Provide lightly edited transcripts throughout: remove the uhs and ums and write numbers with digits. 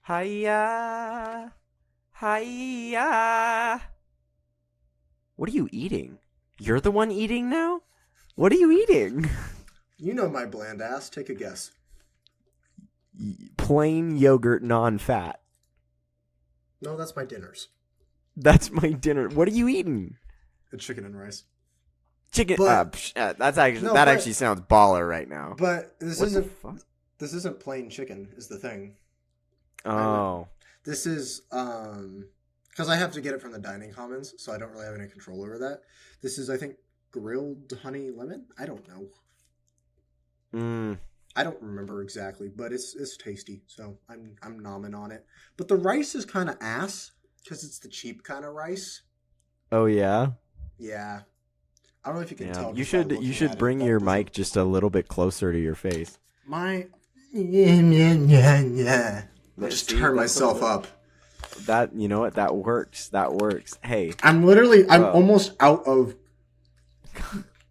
Hiya. Hiya. What are you eating? You're the one eating now? What are you eating? You know my bland ass. Take a guess. Plain yogurt, non-fat. No, that's my dinners. That's my dinner. What are you eating? It's chicken and rice. Chicken. But, that's actually actually sounds baller right now. But this What isn't. the fuck? This isn't plain chicken. Is the thing. Oh. This is because I have to get it from the dining commons, so I don't really have any control over that. This is, I think, grilled honey lemon. I don't know. I don't remember exactly, but it's tasty, so I'm nomming on it. But the rice is kind of ass because it's the cheap kind of rice. Oh yeah. Yeah, I don't know if you can tell. You should bring your mic just a little bit closer to your face. Yeah. I'll just turn myself up. That, you know what? That works. Hey, I'm almost out of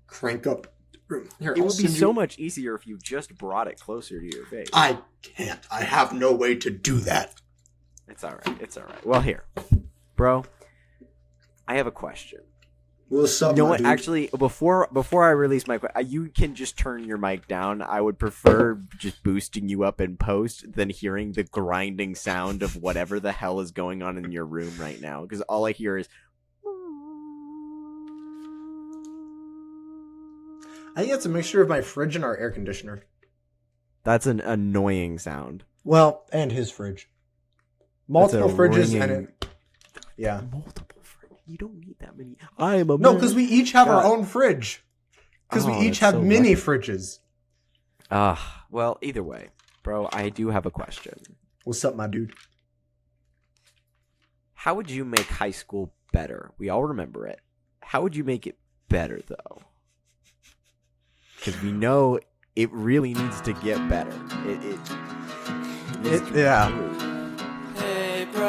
crank up room. Here, it would be so much easier if you just brought it closer to your face. I can't. I have no way to do that. It's all right. Well, here, bro, I have a question. What's up, you know what? dude? Actually, before I release my question, you can just turn your mic down. I would prefer just boosting you up in post than hearing the grinding sound of whatever the hell is going on in your room right now. Because all I hear is. I think it's a mixture of my fridge and our air conditioner. That's an annoying sound. Well, and his fridge. Multiple fridges ringing... and it. Yeah. Multiple fridges. You don't need that many. I'm a No, because we each have our own fridge. Because we each have mini fridges. Well, either way, bro, I do have a question. What's up, my dude? How would you make high school better? We all remember it. How would you make it better, though? Because we know it really needs to get better. Yeah. Hey, bro,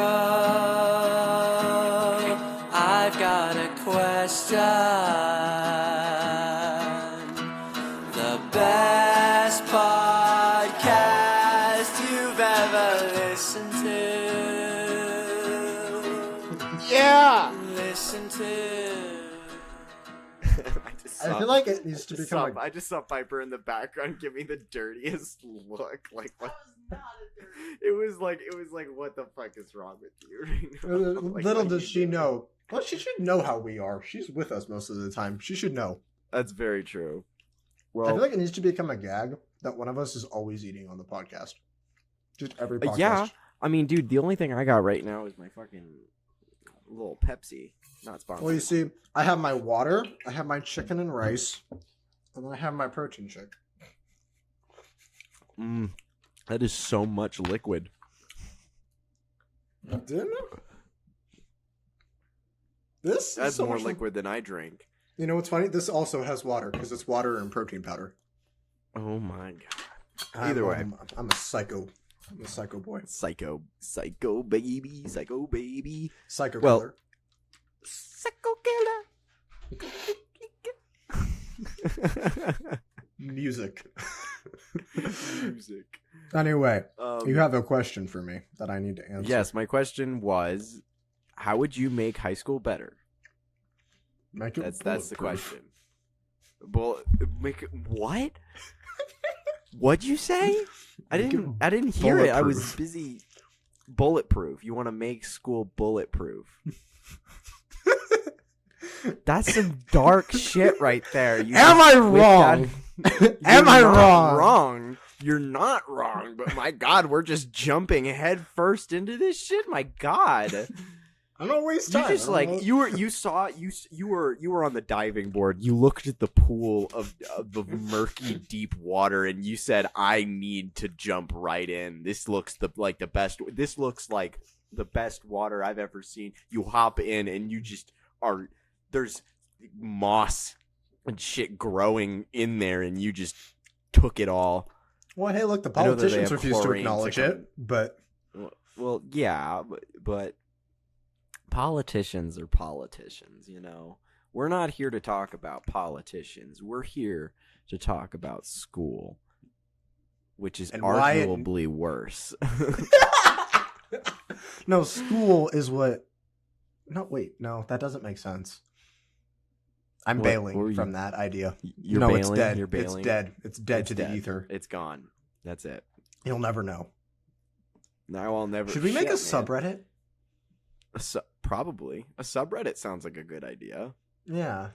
I've got a question. The best podcast you've ever listened to. Yeah. Listen to. I feel like it needs to become. I just saw Piper in the background giving the dirtiest look. Like what? It was like, what the fuck is wrong with you? Like, little does she know. Well, she should know how we are. She's with us most of the time. She should know. That's very true. Well, I feel like it needs to become a gag that one of us is always eating on the podcast. Just every podcast. Yeah. I mean, dude, the only thing I got right now is my fucking little Pepsi. Not sponsored. Well, you see, I have my water, I have my chicken and rice, and then I have my protein shake. That is so much liquid. Didn't it? This That's is so more much liquid than I drink. You know what's funny? This also has water because it's water and protein powder. Oh my god. Either way, I'm a psycho. I'm a psycho boy. Psycho baby. Psycho Well, killer. Psycho killer. Music. Music. Anyway, you have a question for me that I need to answer. Yes, my question was, how would you make high school better? That's the question. Make what? What'd you say? I didn't hear it. I was busy. Bulletproof. You want to make school bulletproof. That's some dark shit right there. Am I wrong? Am I wrong? Wrong. You're not wrong, but my God, we're just jumping head first into this shit. My God. I don't waste time. You just you were on the diving board. You looked at the pool of the murky deep water and you said, I need to jump right in. This looks like the best. This looks like the best water I've ever seen. You hop in and you just are, there's moss and shit growing in there and you just took it all. Well, hey, look, the politicians refuse to acknowledge it, but... Well, yeah, but politicians are politicians, you know? We're not here to talk about politicians. We're here to talk about school. which is And why it- arguably worse. No, school is what. No, wait, no, that doesn't make sense. I'm What were bailing you- from that idea. You're no, bailing. it's dead. You're bailing. It's dead. It's dead It's to dead. the ether. It's gone. That's it. You'll never know. Now I'll never. Should we make a Shit, man. subreddit? Probably a subreddit sounds like a good idea. Yeah.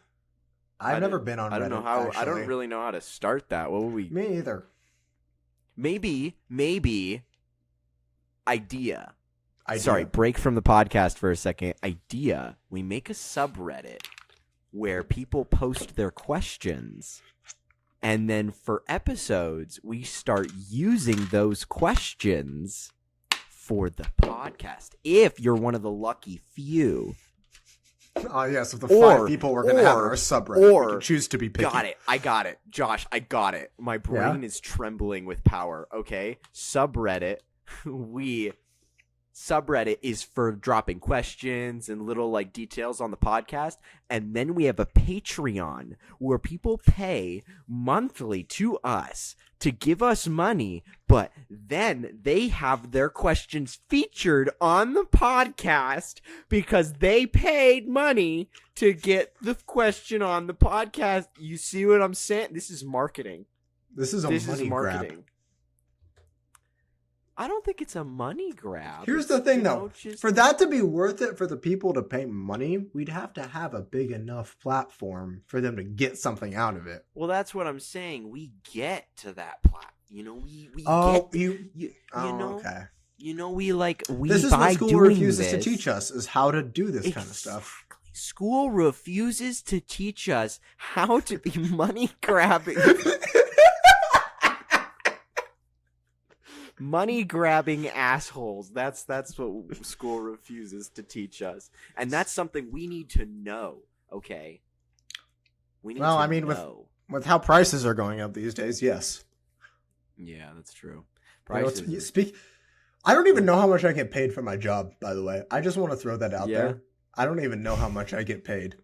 I I've never don't- been on Reddit. I don't know how. I don't actually. really know how to start that. What would we? Me either. Maybe. Idea. Idea. Sorry, break from the podcast for a second. Idea. We make a subreddit where people post their questions. And then for episodes, we start using those questions for the podcast. If you're one of the lucky few. Oh, yes, of the Or- 5 people we're going to have in our subreddit, or- we can choose to be picky. Got it. I got it. Josh, I got it. My brain is trembling with power. Okay. Subreddit. Subreddit is for dropping questions and little like details on the podcast. And then we have a Patreon where people pay monthly to us to give us money, but then they have their questions featured on the podcast because they paid money to get the question on the podcast. You see what I'm saying? This is marketing. This is a This money is grab. marketing. I don't think it's a money grab. Here's the thing, You know, though. just- For that to be worth it for the people to pay money, we'd have to have a big enough platform for them to get something out of it. well, that's what I'm saying. We get to that plot. You know, we Oh, get you. you Oh, know, okay. you know, we This is by what school doing refuses this, to teach us: is how to do this kind of stuff. Exactly. School refuses to teach us how to be money grabbing. Money grabbing assholes. That's what school refuses to teach us. And that's something we need to know, okay? We need Well, to I mean, know. With how prices are going up these days, yes. Yeah, that's true. You know, Prices. I don't even know how much I get paid for my job, by the way. I just want to throw that out Yeah. there. I don't even know how much I get paid.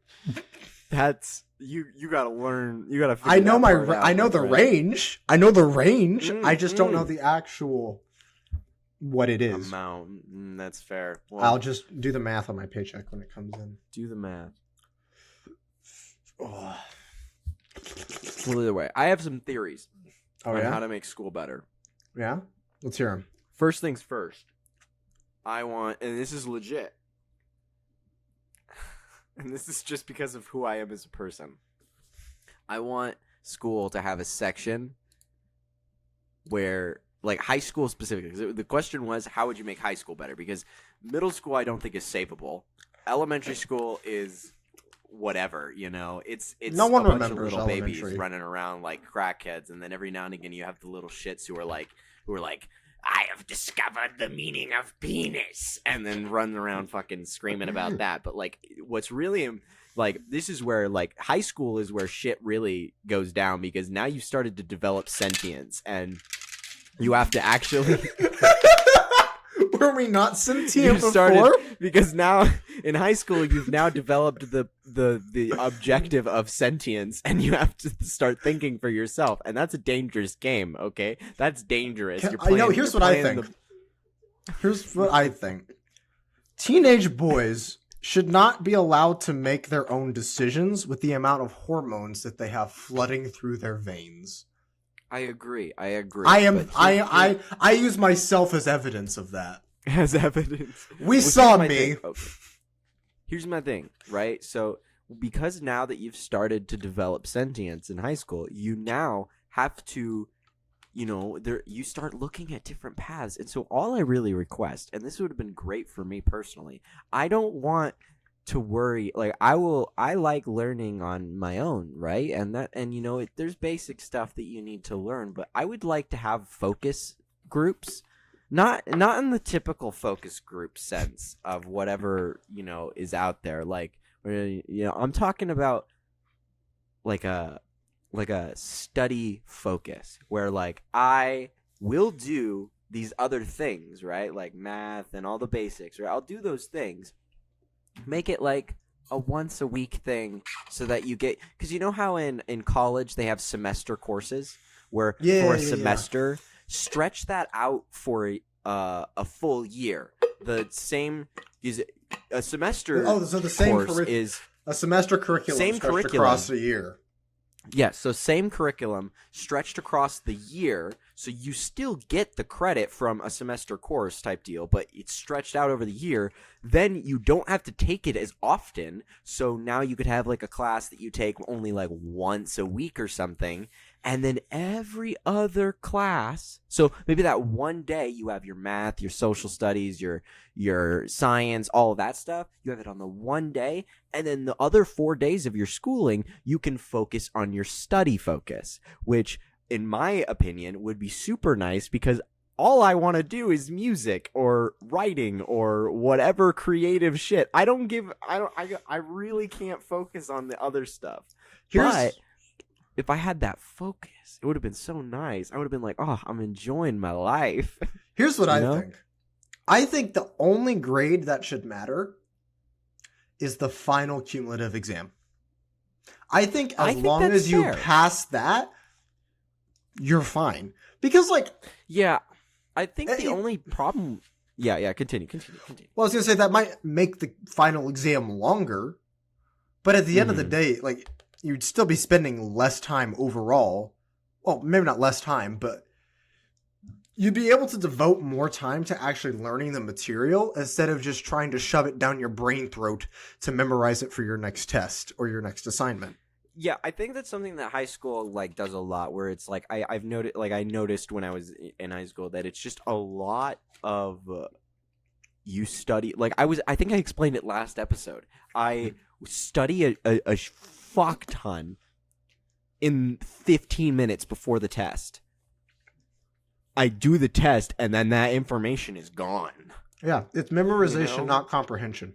That's you gotta learn. You gotta figure I know that part out, I know the friend. range. I know the range. Mm, I just don't mm. know the actual what it is. amount. That's fair. Well, I'll just do the math on my paycheck when it comes in. do the math. Oh, Well, either way, I have some theories on yeah? how to make school better. Yeah? Let's hear them. First things first. I want, and this is legit, and this is just because of who I am as a person. I want school to have a section where, like high school specifically, because the question was, how would you make high school better? Because middle school, I don't think is savable. Elementary school is whatever, you know. It's No one a bunch of remembers little babies elementary. running around like crackheads, and then every now and again you have the little shits who are like, I have discovered the meaning of penis, and then running around fucking screaming about that. But like, what's really like, this is where like high school is where shit really goes down, because now you've started to develop sentience, and you have to actually Were we not sentient you before? started, because now in high school you've now developed the objective of sentience, and you have to start thinking for yourself, and that's a dangerous game. Okay, that's dangerous. You're I know. playing- Here's you're what I playing think. Here's what I think. Teenage boys should not be allowed to make their own decisions with the amount of hormones that they have flooding through their veins. I agree. I I but use myself as evidence of that. as evidence. We Well, saw here's my me. thing. Okay. Here's my thing, right? So, because now that you've started to develop sentience in high school, you now have to, you know, you start looking at different paths. And so all I really request, and this would have been great for me personally, I don't want to worry. Like, I like learning on my own, right? And you know, there's basic stuff that you need to learn, but I would like to have focus groups. Not in the typical focus group sense of whatever, you know, is out there. Like, you know, I'm talking about like a study focus where like I will do these other things, right? Like math and all the basics, right? I'll do those things. Make it like a once a week thing so that you get, because you know how in college they have semester courses where for a semester stretch that out for a full year. The same is a semester. Oh, so the same course is a semester curriculum same stretched curriculum. across a year. Yes, so same curriculum stretched across the year, so you still get the credit from a semester course type deal, but it's stretched out over the year. Then you don't have to take it as often, so now you could have like a class that you take only like once a week or something, and then every other class, so maybe that one day you have your math, your social studies, your science, all of that stuff, you have it on the one day, and then the other 4 days of your schooling, you can focus on your study focus, which, in my opinion, would be super nice because all I want to do is music or writing or whatever creative shit. I really can't focus on the other stuff. But if I had that focus, it would have been so nice. I would have been like, oh, I'm enjoying my life. Here's what I know? think. I think the only grade that should matter is the final cumulative exam. I think as long that's as you fair. pass that, you're fine. Because, like... Yeah, I think the only problem... Yeah, continue. Well, I was going to say that might make the final exam longer, but at the end of the day, like, you'd still be spending less time overall. Well, maybe not less time, but you'd be able to devote more time to actually learning the material instead of just trying to shove it down your brain throat to memorize it for your next test or your next assignment. Yeah, I think that's something that high school like does a lot. Where it's like I noticed when I was in high school that it's just a lot of you study. Like I think I explained it last episode. I study a fuck ton in 15 minutes before the test. I do the test, and then that information is gone. Yeah, it's memorization, You know? not comprehension.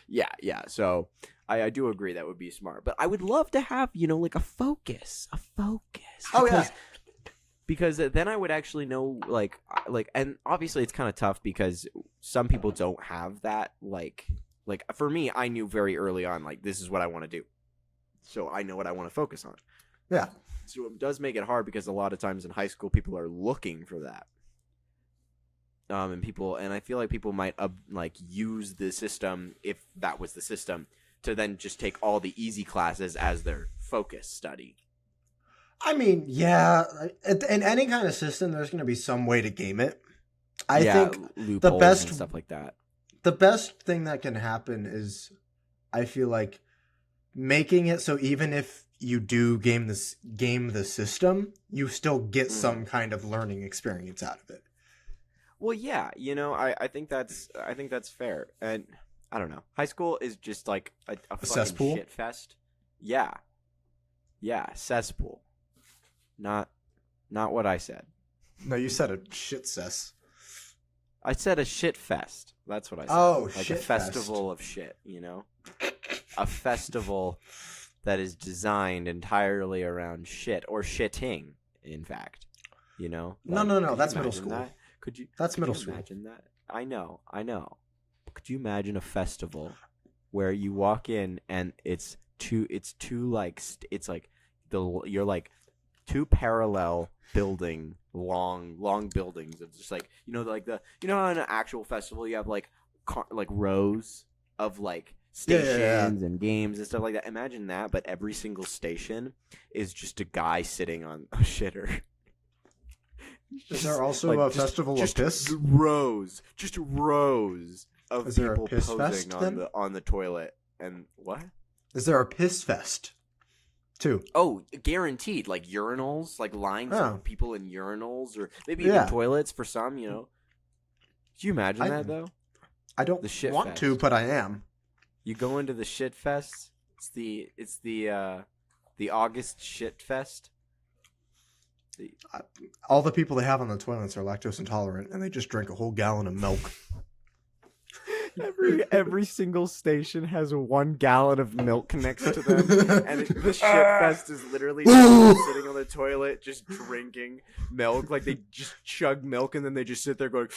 Yeah. So I do agree that would be smart, but I would love to have like a focus. Oh, yeah. Because then I would actually know like, and obviously it's kind of tough because some people don't have that. Like for me, I knew very early on like this is what I want to do, so I know what I want to focus on. Yeah. So it does make it hard because a lot of times in high school people are looking for that. And I feel like people might like use the system, if that was the system, to then just take all the easy classes as their focus study. I mean, yeah, in any kind of system, there's going to be some way to game it. I think loopholes best- and stuff like that. the best thing that can happen is, I feel like, making it so even if you do game the system, you still get some kind of learning experience out of it. Well, yeah, I think that's fair, and I don't know. High school is just like a fucking cesspool? shit fest. Yeah, cesspool. Not what I said. No, you said a shit cess. I said a shit fest. That's what I said. Oh, like shit a festival of shit. A festival that is designed entirely around shit or shitting. In fact, No, Like, no, could that's you middle imagine school. that? That's Could middle you school. Imagine that. I know. Could you imagine a festival where you walk in and it's two you're like two parallel long buildings of just like how in an actual festival you have like rows of like stations and games and stuff like that. Imagine that, but every single station is just a guy sitting on a shitter. Is there also a festival of piss? Rows of Is there a people piss posing fest, then? on the toilet and what? Is there a piss fest too? Oh, guaranteed. Like urinals, like lines Oh. of people in urinals, or maybe even toilets for some. Could you imagine that though? I don't The shit want fest. to, but I am. You go into the shit fest. It's the August shit fest. All the people they have on the toilets are lactose intolerant, and they just drink a whole gallon of milk. Every single station has 1 gallon of milk next to them, and the shit fest is literally just sitting on the toilet just drinking milk. Like they just chug milk and then they just sit there going.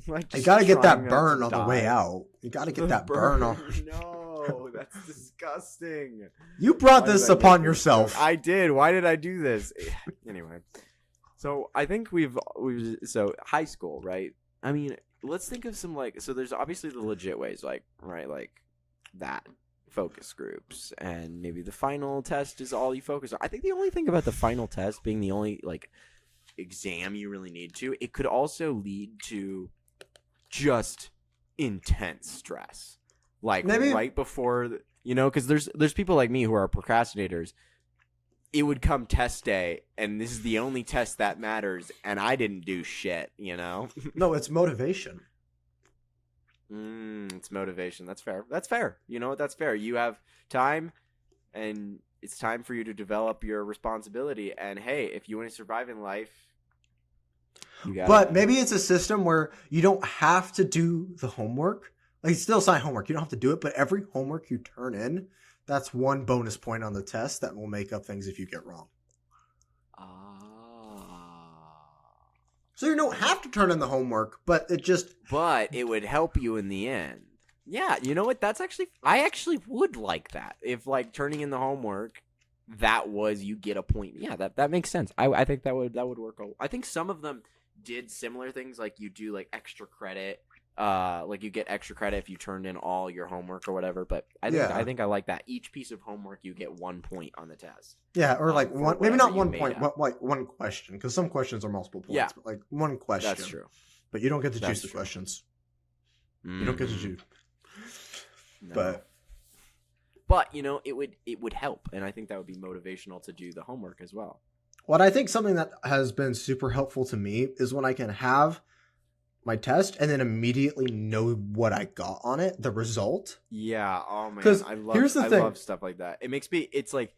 Like, You just gotta get trying that not burn to on the way die. out. You gotta get The that burn on. No, that's disgusting. You brought Why this did I upon make this yourself. joke? I did. Why did I do this? Anyway, So I think we've so high school, right? I mean, let's think of some like so. There's obviously the legit ways, like right, like that focus groups, and maybe the final test is all you focus on. I think the only thing about the final test being the only like exam you really need to, it could also lead to just intense stress, like Maybe- right before because there's people like me who are procrastinators. It would come test day, and this is the only test that matters, and I didn't do shit, No, it's motivation. It's motivation. That's fair. That's fair. You know what? That's fair. You have time, and it's time for you to develop your responsibility. And hey, if you want to survive in life, you got. But maybe it's a system where you don't have to do the homework. Like, it's still assigned homework. You don't have to do it, but every homework you turn in, that's one bonus point on the test that will make up things if you get wrong. So you don't have to turn in the homework, but But it would help you in the end. Yeah, you know what? I actually would like that. If like turning in the homework, that was you get a point. Yeah, that makes sense. I think that would work. I think some of them did similar things, like you do like extra credit. Like you get extra credit if you turned in all your homework or whatever. But I think I like that. Each piece of homework you get 1 point on the test. Yeah, or like for one, maybe whatever not you 1 made point, up. but like one question, because some questions are multiple points. Yeah. But like one question. That's true. But you don't get to That's choose the true. questions. You don't get to Mhm. choose. No. But it would help, and I think that would be motivational to do the homework as well. What I think something that has been super helpful to me is when I can have my test and then immediately know what I got on it, the result. Yeah. Oh man. 'Cause I love. here's the I thing. love stuff like that. It makes me. It's like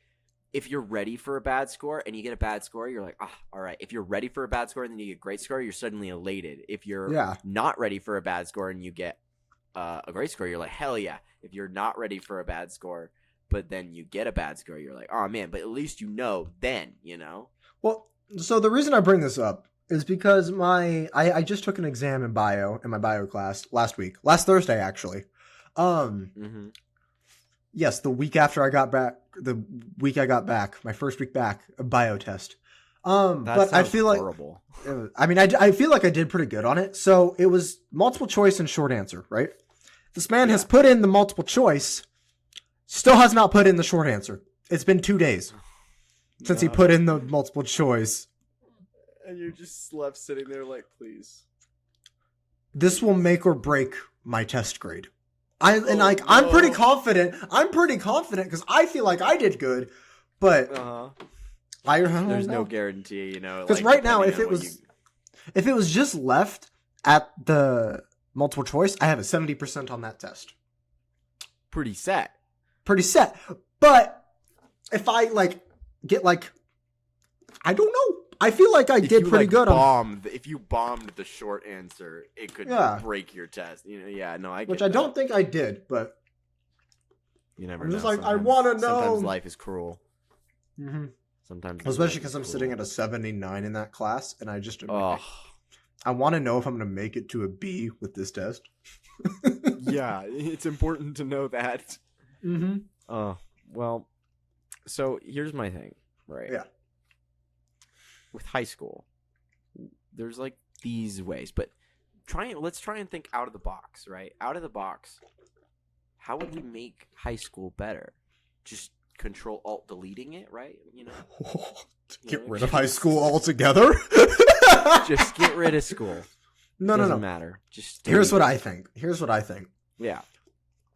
if you're ready for a bad score and you get a bad score, you're like, all right. If you're ready for a bad score and then you get a great score, you're suddenly elated. If you're Yeah. not ready for a bad score and you get a great score, you're like, hell yeah. If you're not ready for a bad score, but then you get a bad score, you're like, oh man. But at least then. Well, so the reason I bring this up is because I just took an exam in my bio class last Thursday actually. Mm-hmm. Yes, the week I got back, my first week back, a bio test. But I feel horrible. I feel like I did pretty good on it. So it was multiple choice and short answer, right? This man has put in the multiple choice, still has not put in the short answer. It's been 2 days since he put in the multiple choice. And you're just left sitting there like, please. This will make or break my test grade. I'm no. pretty confident. I'm pretty confident because I feel like I did good, but I don't There's know. no guarantee, Because right now, if it was just left at the multiple choice, I have a 70% on that test. pretty set. But if I get I don't know. I feel like I did pretty good on. If you bombed the short answer, it could break your test. I get Which I that. don't think I did, but You never I'm know. just like, I Sometimes- wanna know. Sometimes life is cruel. mm-hmm. Sometimes, Especially because I'm sitting at a 79 in that class, and I just Oh, I want to know if I'm going to make it to a B with this test. yeah. It's important to know that. Mm-hmm. Well, so here's my thing, right? Yeah. With high school, there's like these ways, but let's try and think out of the box, right? Out of the box, how would we make high school better? Just Control Alt deleting it, right? Get rid of high school altogether? Just get rid of school. No. Doesn't matter. Just Here's delete what it. I think. Yeah.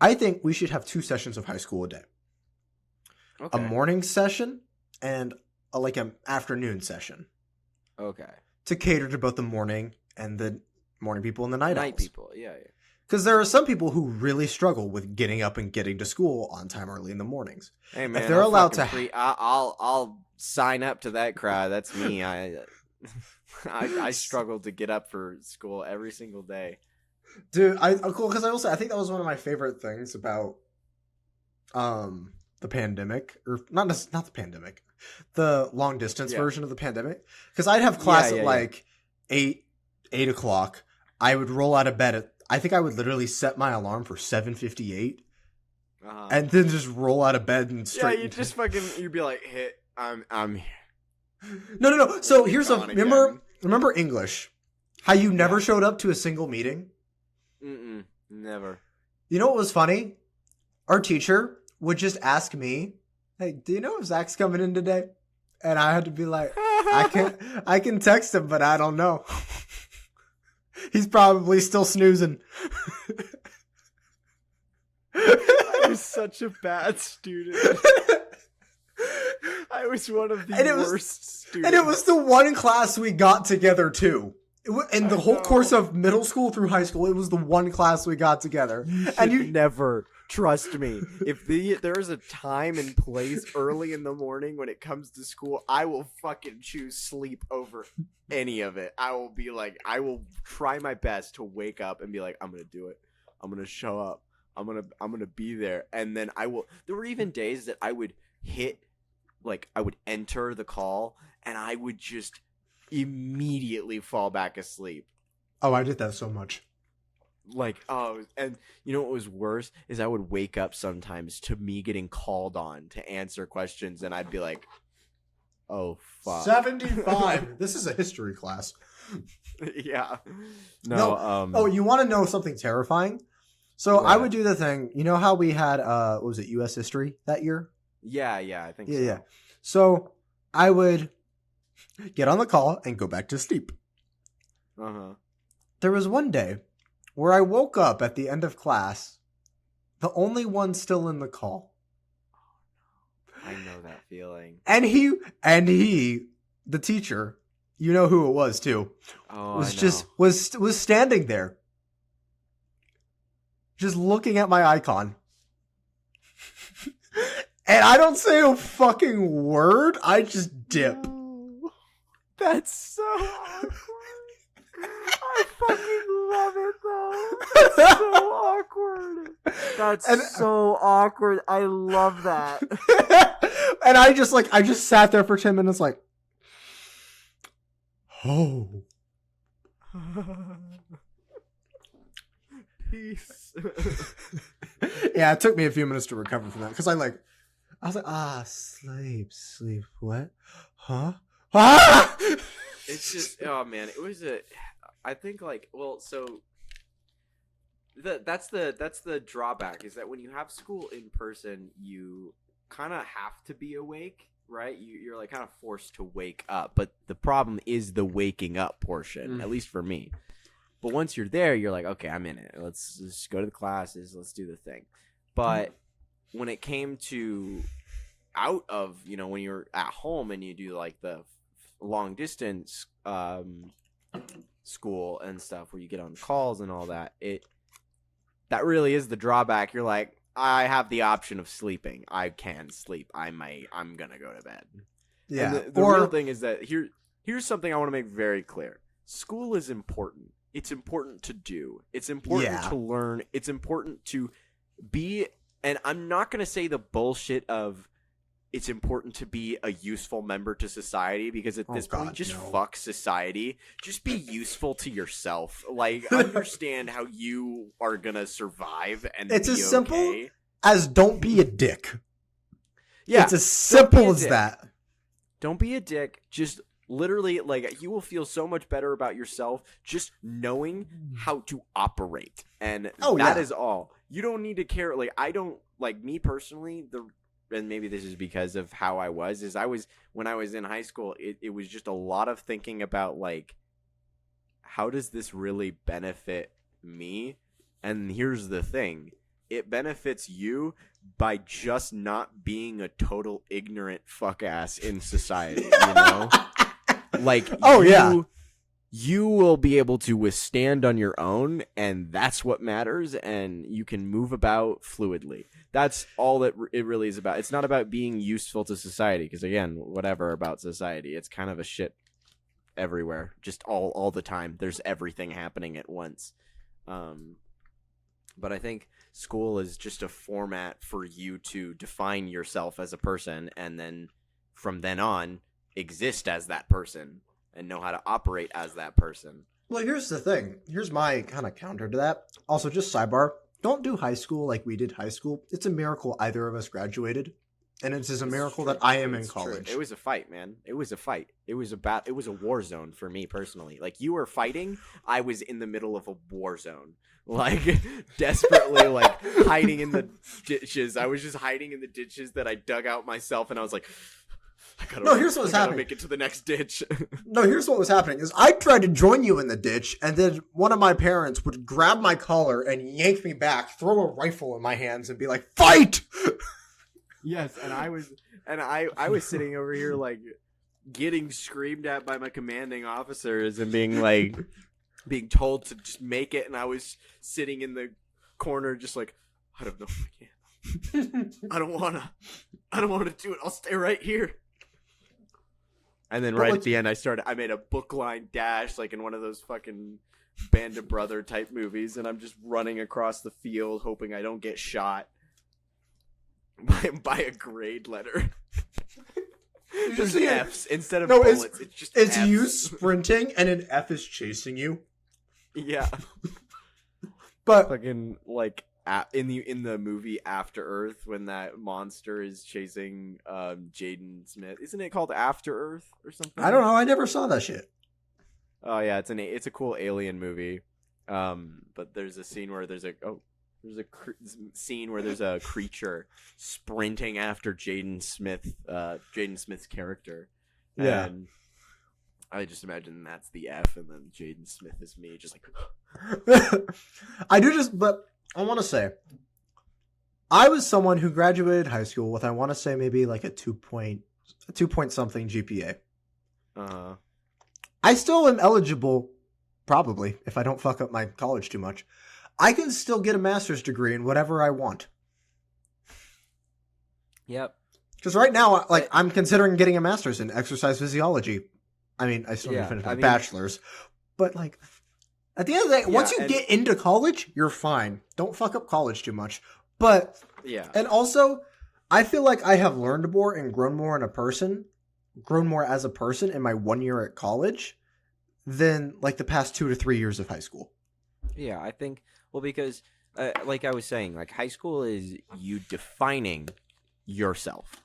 I think we should have 2 sessions of high school a day. Okay. A morning session and an afternoon session Okay. to cater to both the morning and the morning people and the night owls. people. Yeah. Because there are some people who really struggle with getting up and getting to school on time early in the mornings. Hey man, If they're allowed to, I'll sign up to that crowd. That's me. I struggle to get up for school every single day. dude, cool. Because I will say, I think that was one of my favorite things about the pandemic, or not the pandemic, the long distance version of the pandemic. Because I'd have class at like 8 o'clock. I would roll out of bed I think I would literally set my alarm for 7:58, and then just roll out of bed and straight. Yeah, you'd be like, "Hit, I'm here." No. So here's Gone remember English. How you never showed up to a single meeting? Never. You know what was funny? Our teacher would just ask me, "Hey, do you know if Zach's coming in today?" And I had to be like, I can text him, but I don't know. He's probably still snoozing. I was such a bad student. I was one of the worst students. And it was the one class we got together too. In the whole course of middle school through high school, it was the one class we got together. And you never trust me. If there is a time and place early in the morning when it comes to school, I will fucking choose sleep over any of it. I will try my best to wake up and be like, I'm gonna do it. I'm gonna show up. I'm gonna be there. And then there were even days that I would I would enter the call and I would just immediately fall back asleep. Oh, I did that so much. And you know what was worse is I would wake up sometimes to me getting called on to answer questions, and I'd be like, "Oh fuck, 75." This is a history class. Yeah. No. You want to know something terrifying? So I would do the thing. You know how we had what was it, U.S. history that year? Yeah, I think so. Yeah. So I would get on the call and go back to sleep. There was one day where I woke up at the end of class, the only one still in the call. I know that feeling. And he, the teacher, you know who it was too, was standing there, just looking at my icon. And I don't say a fucking word. I just dip. No. That's so awkward. I fucking love it though. That's so awkward. That's so awkward. I love that. And I just sat there for 10 minutes like, oh. Peace. Yeah, it took me a few minutes to recover from that because I was like, sleep, what? Huh? Ah! It's just, oh man, it was I think that's the drawback is that when you have school in person, you kind of have to be awake, right? You're like kind of forced to wake up, but the problem is the waking up portion, at least for me. But once you're there, you're like, okay, I'm in it. Let's just go to the classes. Let's do the thing. But when it came to out of, when you're at home and you do like the long distance school and stuff where you get on calls and all that, that really is the drawback. You're like, I have the option of sleeping. I can sleep. I'm gonna go to bed. Yeah. And the real thing is that here's something I want to make very clear. School is important. It's important to do. It's important to learn. It's important to be, and I'm not going to say the bullshit of it's important to be a useful member to society, because at this point, fuck society. Just be useful to yourself. Like, understand how you are going to survive and it's be as simple okay. as don't be a dick. Yeah. It's as simple as that. Don't be a dick. Just literally, like, you will feel so much better about yourself just knowing how to operate. And that is all. You don't need to care. Like, I don't, like, me personally, and maybe this is because of how I was, when I was in high school, it was just a lot of thinking about, like, how does this really benefit me? And here's the thing. It benefits you by just not being a total ignorant fuck ass in society, you know? Like, you will be able to withstand on your own, and that's what matters, and you can move about fluidly. That's all that it really is about. It's not about being useful to society, because, again, whatever about society, it's kind of a shit everywhere, just all the time. There's everything happening at once. But I think school is just a format for you to define yourself as a person, and then from then on, exist as that person and know how to operate as that person. Well, here's the thing. Here's my kind of counter to that. Also, just sidebar, don't do high school like we did high school. It's a miracle either of us graduated. and it is a miracle that I am in It's true. college. It was a fight, man. It was a fight. It was a war zone for me personally. Like, you were fighting, I was in the middle of a war zone. Like, desperately, like, hiding in the ditches. I was just hiding in the ditches that I dug out myself, and I was like, Here's what was happening. Make it to the next ditch. No, here's what was happening is I tried to join you in the ditch, and then one of my parents would grab my collar and yank me back, throw a rifle in my hands, and be like, "Fight!" Yes, and I was sitting over here, like, getting screamed at by my commanding officers and being told to just make it, and I was sitting in the corner just like, I don't know if I can. I don't wanna do it. I'll stay right here. And then at the end, I made a book line dash, like in one of those fucking Band of Brother type movies, and I'm just running across the field hoping I don't get shot by a grade letter. There's F's instead of bullets. It's just it's F's. you sprinting, and an F is chasing you. Yeah. But fucking, like, in the movie After Earth, when that monster is chasing Jaden Smith, isn't it called After Earth or something? I don't know. I never saw that shit. Oh yeah, it's a cool alien movie. But there's a scene where there's a creature sprinting after Jaden Smith's character. Yeah. And I just imagine that's the F, and then Jaden Smith is me, just like. But I want to say, I was someone who graduated high school with, I want to say, maybe like a 2 point something GPA. I still am eligible, probably, if I don't fuck up my college too much. I can still get a master's degree in whatever I want. Yep. Because right now, like, I'm considering getting a master's in exercise physiology. I mean, I still need to finish my bachelor's. But, like, at the end of the day, once you get into college, you're fine. Don't fuck up college too much. But, and also, I feel like I have learned more and grown more as a person in my 1 year at college than, like, the past 2 to 3 years of high school. Yeah, I think, because, like I was saying, like, high school is you defining yourself.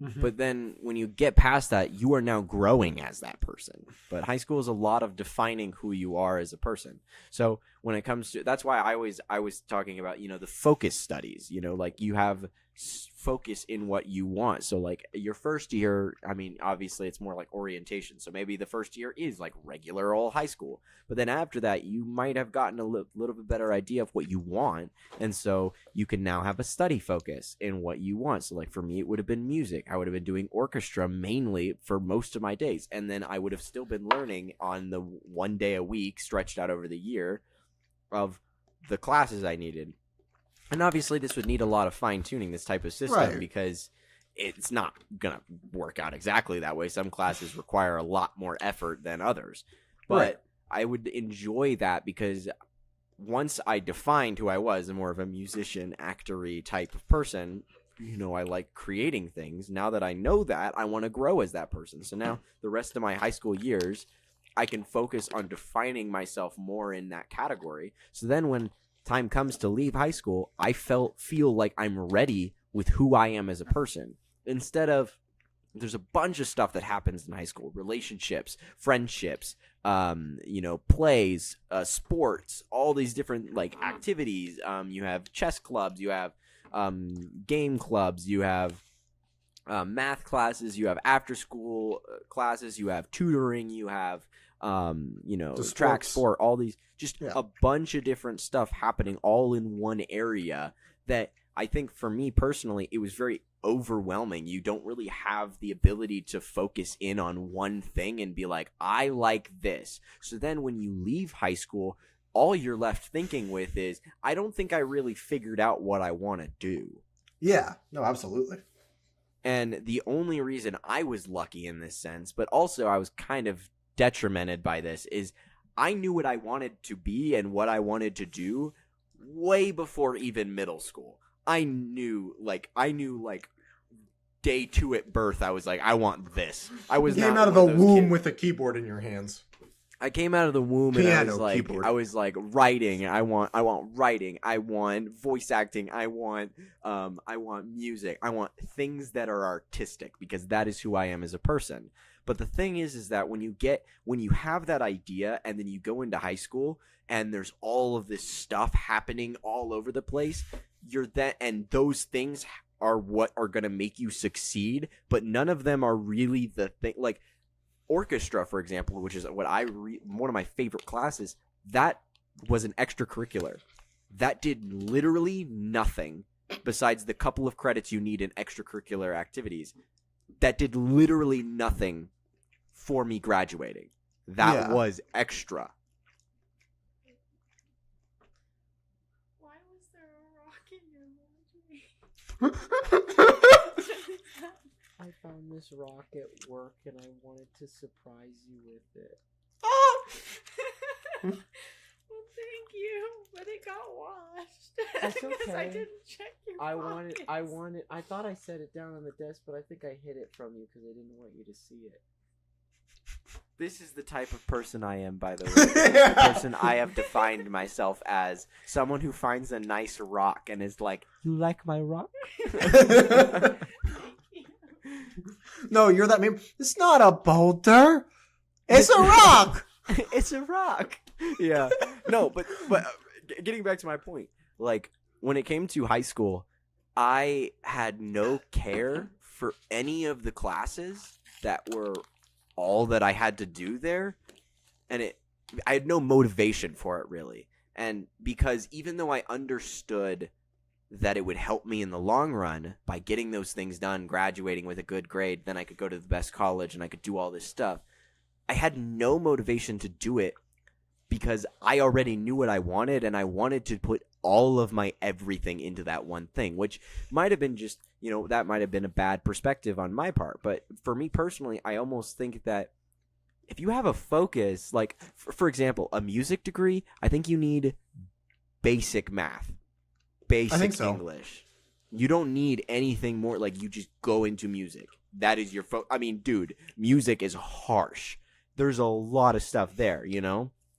Mm-hmm. But then when you get past that, you are now growing as that person. But high school is a lot of defining who you are as a person. So when it comes to, that's why I was talking about, the focus studies, like you have focus in what you want. So like your first year, I mean, obviously it's more like orientation. So maybe the first year is like regular old high school. But then after that, you might have gotten a little bit better idea of what you want. And so you can now have a study focus in what you want. So like for me, it would have been music. I would have been doing orchestra mainly for most of my days. And then I would have still been learning on the 1 day a week stretched out over the year of the classes I needed. And obviously this would need a lot of fine-tuning, this type of system, because it's not going to work out exactly that way. Some classes require a lot more effort than others. But I would enjoy that because once I defined who I was, more of a musician, actor-y type of person, I like creating things. Now that I know that, I want to grow as that person. So now the rest of my high school years, I can focus on defining myself more in that category. So then when time comes to leave high school, I feel like I'm ready with who I am as a person. Instead of, there's a bunch of stuff that happens in high school: relationships, friendships, plays, sports, all these different like activities. You have chess clubs, you have game clubs, you have math classes, you have after school classes, you have tutoring, you have track sport, all these, just a bunch of different stuff happening all in one area that I think for me personally, it was very overwhelming. You don't really have the ability to focus in on one thing and be like, I like this. So then when you leave high school, all you're left thinking with is, I don't think I really figured out what I want to do. Yeah, no, absolutely. And the only reason I was lucky in this sense, but also I was kind of detrimented by this, is I knew what I wanted to be and what I wanted to do way before even middle school. I knew day 2 at birth, I was like, I want this. I was came not out of the one those womb kids. with a keyboard in your hands. I came out of the womb and Piano, keyboard. I was like writing. I want writing. I want voice acting. I want music. I want things that are artistic because that is who I am as a person. But the thing is that when you have that idea and then you go into high school and there's all of this stuff happening all over the place, and those things are what are going to make you succeed, but none of them are really the thing. Like orchestra, for example, which is what one of my favorite classes, that was an extracurricular. That did literally nothing besides the couple of credits you need in extracurricular activities. That did literally nothing for me graduating. That was extra. Why was there a rock in your laundry? I found this rock at work and I wanted to surprise you with it. Well, thank you, but it got washed. That's Because I okay. didn't check your pockets. I thought I set it down on the desk, but I think I hid it from you because I didn't want you to see it. This is the type of person I am, by the way. This is the person I have defined myself as. Someone who finds a nice rock and is like, you like my rock? No, you're that meme. It's not a boulder. It's a rock. It's a rock. Yeah. No, but getting back to my point, like when it came to high school, I had no care for any of the classes that were all that I had to do there, and I had no motivation for it really. And because even though I understood that it would help me in the long run by getting those things done, graduating with a good grade, then I could go to the best college and I could do all this stuff, I had no motivation to do it because I already knew what I wanted and I wanted to put all of my everything into that one thing, which might have been just, that might have been a bad perspective on my part. But for me personally, I almost think that if you have a focus, like, for example, a music degree, I think you need basic math, basic English. You don't need anything more. Like, you just go into music. That is your I mean, dude, music is harsh. There's a lot of stuff there,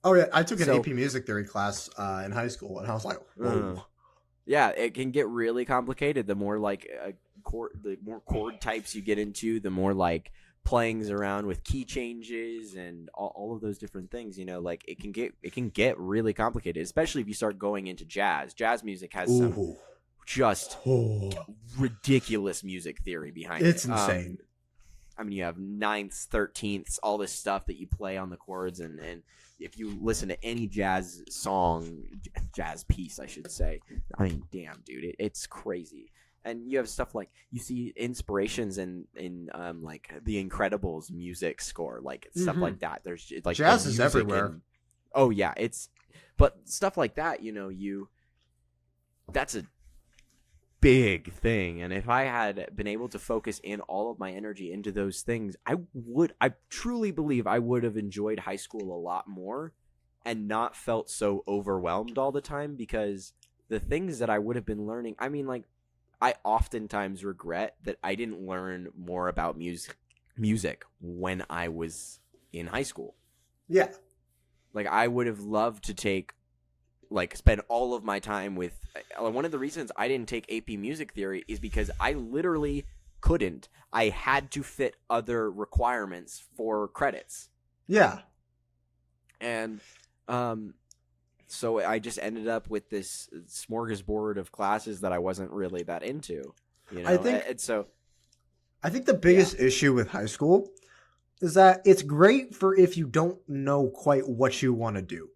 Oh yeah, I took an AP Music Theory class in high school, and I was like, whoa. Yeah, it can get really complicated. The more the more chord types you get into, the more like playings around with key changes and all of those different things. Like it can get really complicated, especially if you start going into jazz. Jazz music has some just ridiculous music theory behind it. It's insane. I mean, you have ninths, 13ths, all this stuff that you play on the chords, and if you listen to any jazz piece, I should say, I mean, damn, dude, it's crazy. And you have stuff like, you see inspirations in like the Incredibles music score, like stuff like that. There's like jazz is everywhere. Oh yeah, but stuff like that, that's a big thing. And if I had been able to focus in all of my energy into those things, I truly believe I would have enjoyed high school a lot more and not felt so overwhelmed all the time, because the things that I would have been learning, I mean, like, I oftentimes regret that I didn't learn more about music when I was in high school. Yeah. Like, I would have loved to spend all of my time with one of the reasons I didn't take AP Music Theory is because I literally couldn't. I had to fit other requirements for credits. Yeah. And so I just ended up with this smorgasbord of classes that I wasn't really that into. I think the biggest issue with high school is that it's great for if you don't know quite what you want to do.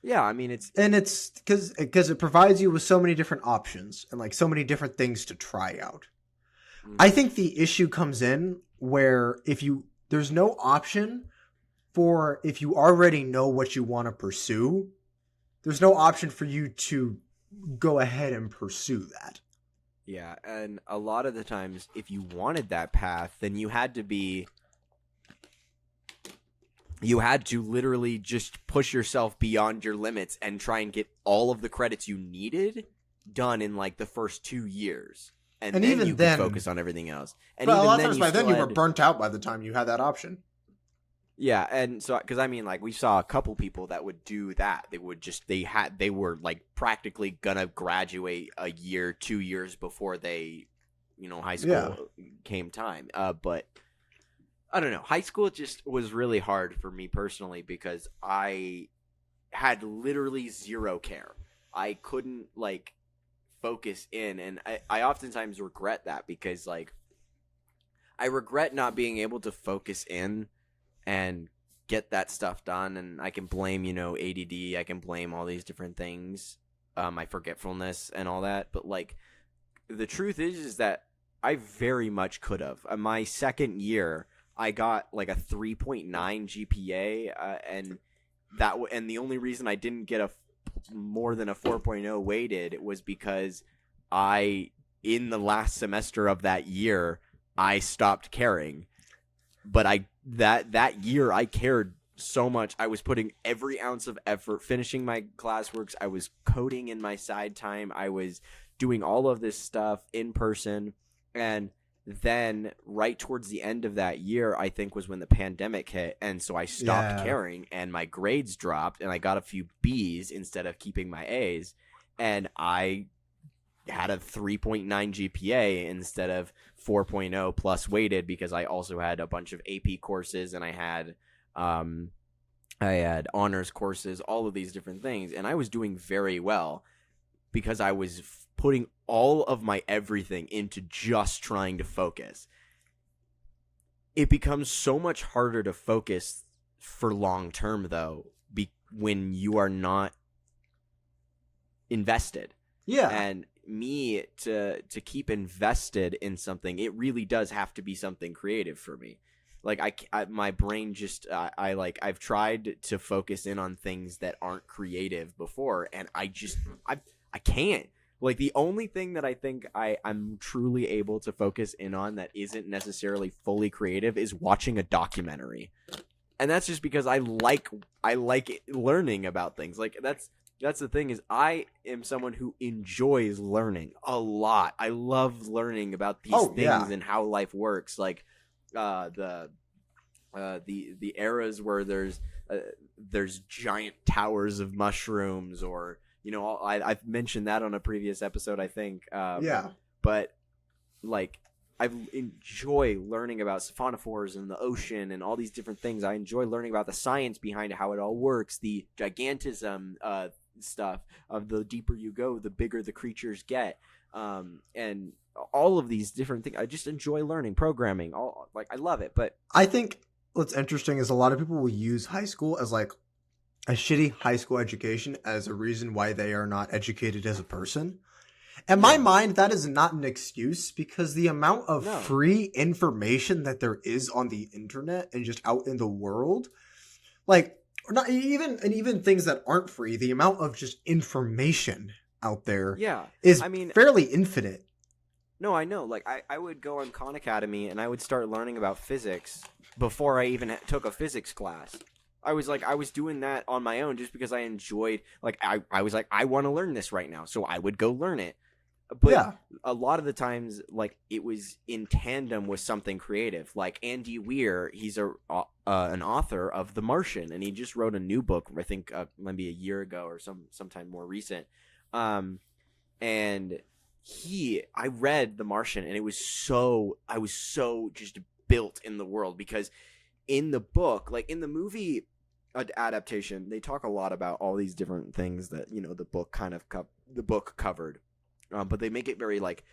Yeah, I mean, it's because it provides you with so many different options and like so many different things to try out. Mm-hmm. I think the issue comes in where there's no option for if you already know what you want to pursue, there's no option for you to go ahead and pursue that. Yeah, and a lot of the times, if you wanted that path, then you had to literally just push yourself beyond your limits and try and get all of the credits you needed done in like the first 2 years. And then even you then, could focus on everything else. And but even a lot of then, times by then you were burnt out by the time you had that option. Yeah, and so because I mean, like we saw a couple people that would do that. They were like practically gonna graduate a year, 2 years before they, high school came time. But I don't know. High school just was really hard for me personally because I had literally zero care. I couldn't like focus in, and I oftentimes regret that because like I regret not being able to focus in and get that stuff done. And I can blame, ADD. I can blame all these different things, my forgetfulness and all that. But like, the truth is that I very much could have. My second year, I got like a 3.9 GPA, and the only reason I didn't get more than a 4.0 weighted was because in the last semester of that year, I stopped caring. But that year I cared so much. I was putting every ounce of effort finishing my classworks. I was coding in my side time. I was doing all of this stuff in person. And then right towards the end of that year, I think was when the pandemic hit. And so I stopped caring and my grades dropped and I got a few B's instead of keeping my A's. And I had a 3.9 GPA instead of 4.0 plus weighted because I also had a bunch of AP courses and I had honors courses, all of these different things. And I was doing very well because I was putting all of my everything into just trying to focus. It becomes so much harder to focus for long term though, when you are not invested. Yeah. And me to keep invested in something, it really does have to be something creative for me. Like my brain just I've tried to focus in on things that aren't creative before, and I can't. Like the only thing that I think I'm truly able to focus in on that isn't necessarily fully creative is watching a documentary, and that's just because I like learning about things. Like that's the thing, is I am someone who enjoys learning a lot. I love learning about these things and how life works. Like the eras where there's giant towers of mushrooms, or I've mentioned that on a previous episode, I think. But like I enjoy learning about siphonophores and the ocean and all these different things. I enjoy learning about the science behind how it all works, the gigantism stuff of the deeper you go, the bigger the creatures get, and all of these different things. I just enjoy learning programming. I love it. But I think what's interesting is a lot of people will use high school as like a shitty high school education as a reason why they are not educated as a person. In my mind, that is not an excuse, because the amount of free information that there is on the internet and just out in the world, like, or not even things that aren't free, the amount of just information out there is fairly infinite. No, I know. Like I would go on Khan Academy and I would start learning about physics before I even took a physics class. I was doing that on my own just because I enjoyed, like, I was like, I want to learn this right now. So I would go learn it. But a lot of the times, like, it was in tandem with something creative. Like Andy Weir, he's an author of The Martian, and he just wrote a new book, I think maybe a year ago or sometime more recent. And I read The Martian, and I was so just built in the world, because in the book, like in the movie adaptation, they talk a lot about all these different things that the book covered, but they make it very like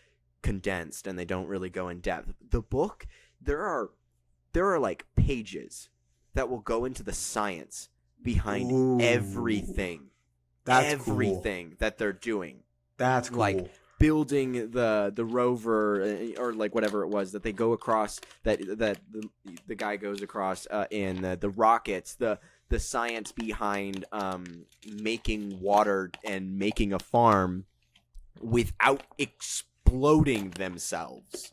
condensed, and they don't really go in depth. The book, there are like pages that will go into the science behind everything. That's everything cool. That they're doing. That's cool. Like building the rover, or like whatever it was that they go across, that the guy goes across in the rockets, the science behind making water and making a farm without exploding themselves.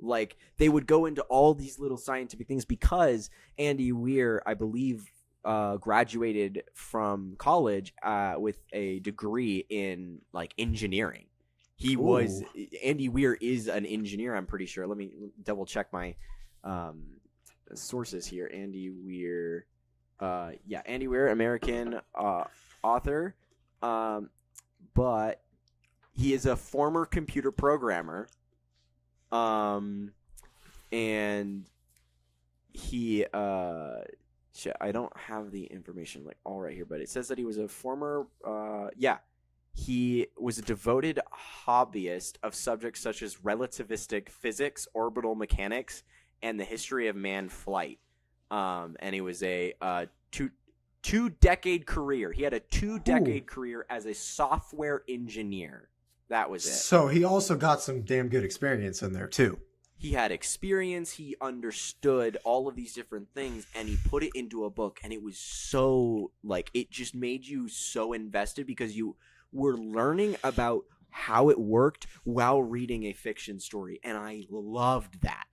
Like, they would go into all these little scientific things, because Andy Weir, I believe, graduated from college with a degree in like engineering. Andy Weir is an engineer, I'm pretty sure. Let me double check my sources here. Andy Weir, Andy Weir, American author, but he is a former computer programmer, and he I don't have the information like all right here, but it says that he was a former he was a devoted hobbyist of subjects such as relativistic physics, orbital mechanics, and the history of manned flight. And he was a two-decade career. He had a two-decade career as a software engineer. That was it. So he also got some damn good experience in there too. He had experience. He understood all of these different things, and he put it into a book. And it was so it just made you so invested because you were learning about how it worked while reading a fiction story, and I loved that.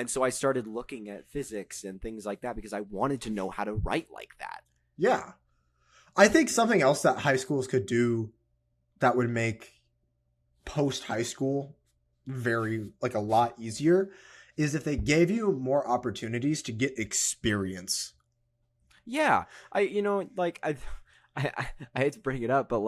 So I started looking at physics and things like that because I wanted to know how to write like that. Yeah. I think something else that high schools could do that would make post high school very a lot easier is if they gave you more opportunities to get experience. Yeah. I hate to bring it up, but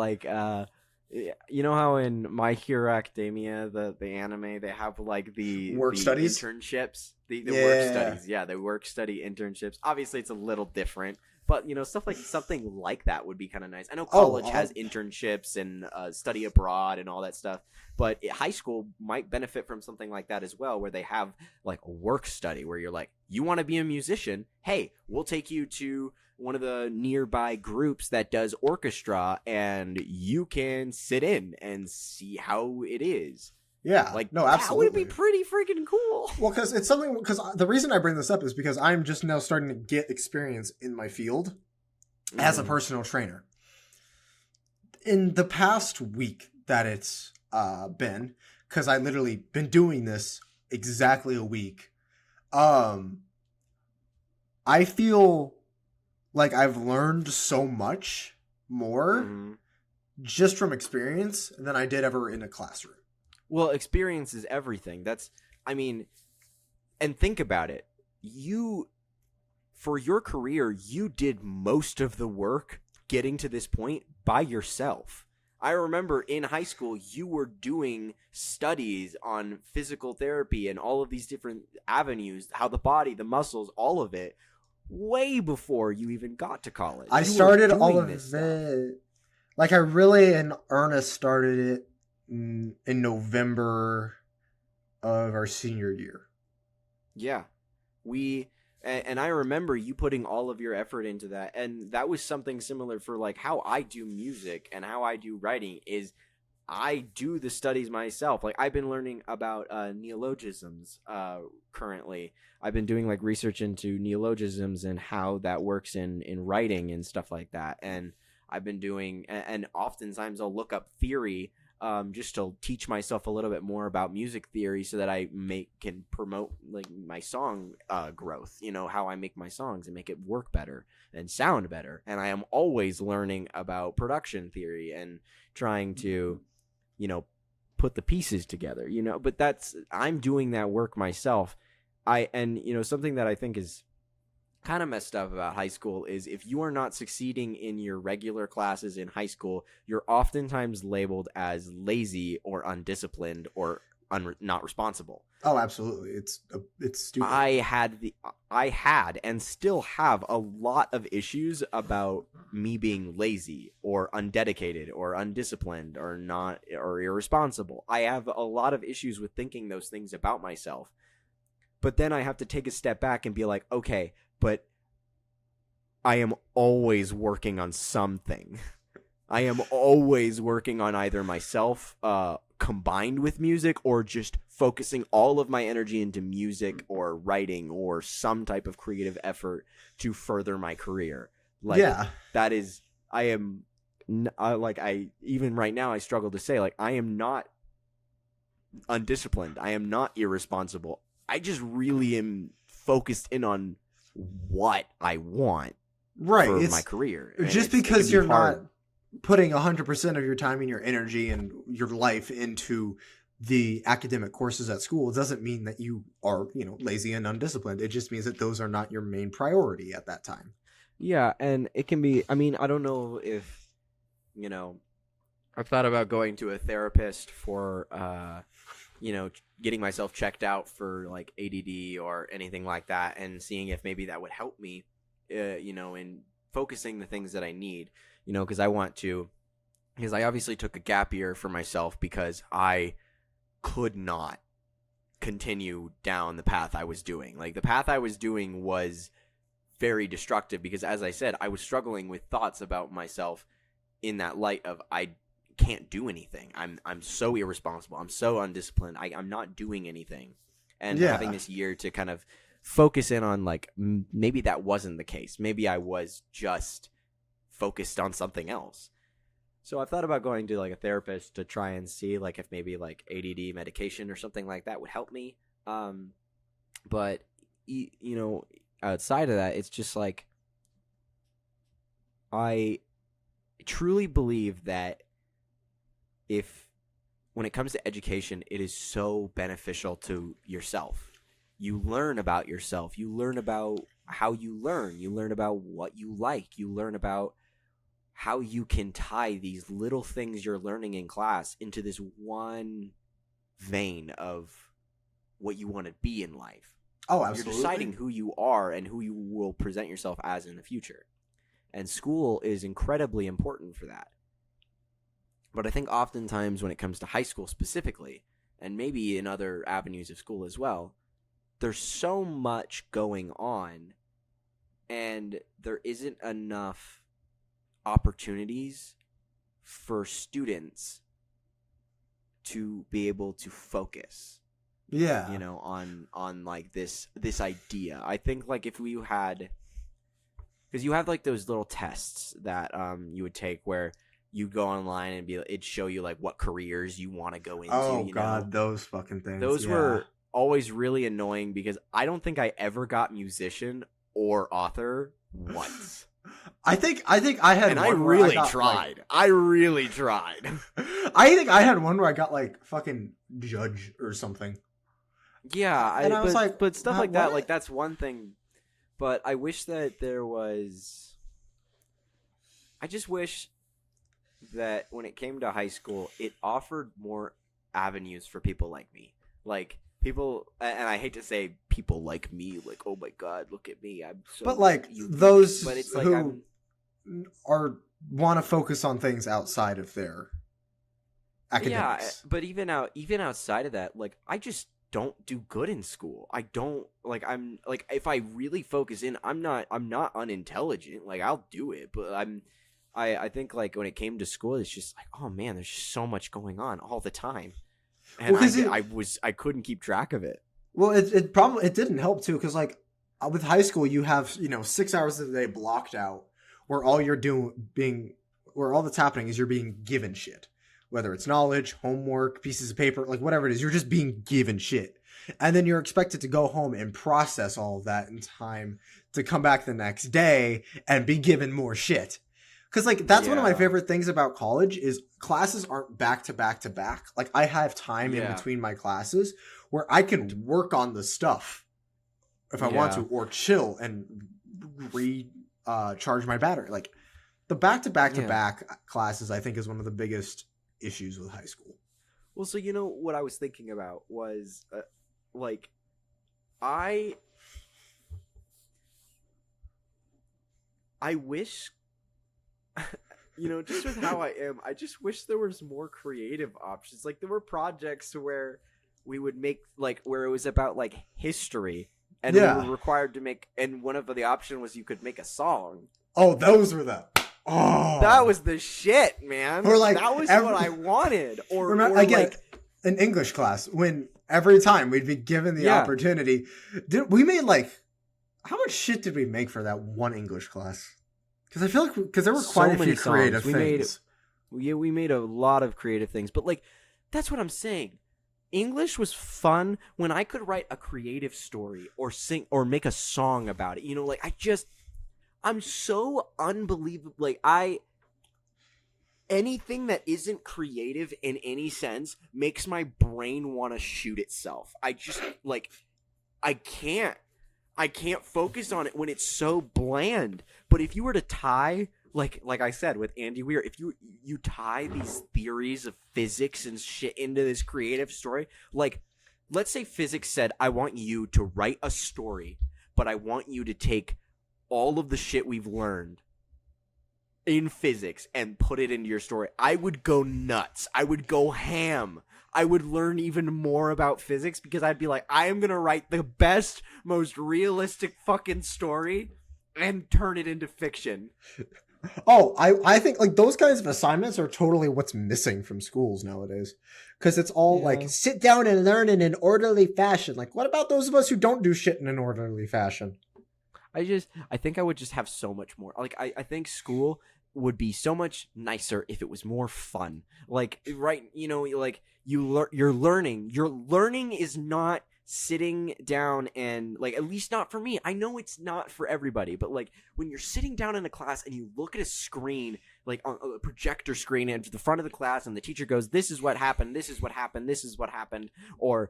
you know how in My Hero Academia, the anime, they have the work studies internships, the work studies. Yeah, the work study internships. Obviously, it's a little different, but something like that would be kind of nice. I know college has internships and study abroad and all that stuff, but high school might benefit from something like that as well, where they have a work study where you're you want to be a musician? Hey, we'll take you to one of the nearby groups that does orchestra, and you can sit in and see how it is. Yeah, no, absolutely. That would be pretty freaking cool. Well, because the reason I bring this up is because I'm just now starting to get experience in my field as a personal trainer. In the past week that it's been, because I literally been doing this exactly a week, I feel like I've learned so much more just from experience than I did ever in a classroom. Well, experience is everything. And think about it. For your career, you did most of the work getting to this point by yourself. I remember in high school, you were doing studies on physical therapy and all of these different avenues, how the body, the muscles, all of it, way before you even got to college. I started all of it. I really in earnest started it in November of our senior year. Yeah. And I remember you putting all of your effort into that. And that was something similar for how I do music and how I do writing is I do the studies myself. I've been learning about neologisms currently. I've been doing research into neologisms and how that works in writing and stuff like that. And I've been doing, and oftentimes I'll look up theory just to teach myself a little bit more about music theory so that I can promote my song growth, how I make my songs and make it work better and sound better. And I am always learning about production theory and trying to, put the pieces together, but I'm doing that work myself. Something that I think is kind of messed up about high school is if you are not succeeding in your regular classes in high school, you're oftentimes labeled as lazy or undisciplined or not responsible. Oh, absolutely. It's stupid. I had and still have a lot of issues about me being lazy or undedicated or undisciplined or not or irresponsible. I have a lot of issues with thinking those things about myself. But then I have to take a step back and be okay, but I am always working on something. I am always working on either myself combined with music or just focusing all of my energy into music or writing or some type of creative effort to further my career. That is, even right now I struggle to say, I am not undisciplined. I am not irresponsible. I just really am focused in on what I want for my career. Just because you're not putting 100% of your time and your energy and your life into the academic courses at school doesn't mean that you are, lazy and undisciplined. It just means that those are not your main priority at that time. Yeah, and it can be. I mean, I don't know if I've thought about going to a therapist for getting myself checked out for like ADD or anything like that, and seeing if maybe that would help me, in focusing the things that I need, because I want to. Because I obviously took a gap year for myself because I could not continue down the path I was doing. Like, the path I was doing was very destructive because, as I said, I was struggling with thoughts about myself in that light of I can't do anything. I'm so irresponsible. I'm so undisciplined. I'm not doing anything. And having this year to kind of focus in on, like, maybe that wasn't the case. Maybe I was just focused on something else. So I've thought about going to like a therapist to try and see like if maybe like ADD medication or something like that would help me. But outside of that, it's just like I truly believe that when it comes to education, it is so beneficial to yourself. You learn about yourself. You learn about how you learn. You learn about what you like. You learn about how you can tie these little things you're learning in class into this one vein of what you want to be in life. Oh, absolutely. You're deciding who you are and who you will present yourself as in the future. And school is incredibly important for that. But I think oftentimes when it comes to high school specifically, and maybe in other avenues of school as well, there's so much going on and there isn't enough opportunities for students to be able to focus on like this idea. I think like if we had, because you have like those little tests that you would take where you go online and it'd show you like what careers you want to go into. Oh God, those fucking things. Those were always really annoying because I don't think I ever got musician or author once. I think I had. And one I where really got, tried. Like, I really tried. I think I had one where I got like fucking judge or something. Yeah, And I was like, but stuff like that, what? like that's one thing. But I wish that there was. I just wish that when it came to high school, it offered more avenues for people like me. Like people, and I hate to say people like me, like, oh my God, look at me, I'm so. But like unique. those But it's like who want to focus on things outside of their academics. Yeah, but even outside of that, like I just don't do good in school. I don't like. I'm like if I really focus in, I'm not unintelligent. Like I'll do it, but I think like when it came to school, it's just like, oh man, there's just so much going on all the time, and I couldn't keep track of it. Well, it probably didn't help too, because like with high school, you have 6 hours of the day blocked out where all that's happening is you're being given shit, whether it's knowledge, homework, pieces of paper, like whatever it is, you're just being given shit, and then you're expected to go home and process all of that in time to come back the next day and be given more shit. Because, like, that's one of my favorite things about college is classes aren't back to back to back. Like, I have time in between my classes where I can work on the stuff if I want to, or chill and recharge my battery. Like, the back to back to back classes, I think, is one of the biggest issues with high school. Well, so what I was thinking about was, like, I wish... just with how I am, I just wish there was more creative options. Like there were projects where we would make where it was about like history, and we were required to make. And one of the option was you could make a song. Oh, those were that was the shit, man. Or like that was what I wanted. Or an English class when every time we'd be given the opportunity, we made like how much shit did we make for that one English class? Because I feel like there were quite a few creative things. We made a lot of creative things, but like that's what I'm saying. English was fun when I could write a creative story or sing or make a song about it. I'm so unbelievable. Like anything that isn't creative in any sense makes my brain want to shoot itself. I just like I can't focus on it when it's so bland. But if you were to tie like I said with Andy Weir, if you tie these theories of physics and shit into this creative story, like let's say physics said, I want you to write a story, but I want you to take all of the shit we've learned in physics and put it into your story. I would go nuts. I would go ham. I would learn even more about physics because I'd be like, I am going to write the best, most realistic fucking story and turn it into fiction. Oh, I think like those kinds of assignments are totally what's missing from schools nowadays. Because it's all like sit down and learn in an orderly fashion. Like, what about those of us who don't do shit in an orderly fashion? I think I would just have so much more. Like, I think school would be so much nicer if it was more fun. Like, right, you know, like you're learning. Your learning is not sitting down and like, at least not for me. I know it's not for everybody, but like when you're sitting down in a class and you look at a screen, like on a projector screen into the front of the class, and the teacher goes, this is what happened, this is what happened, this is what happened, or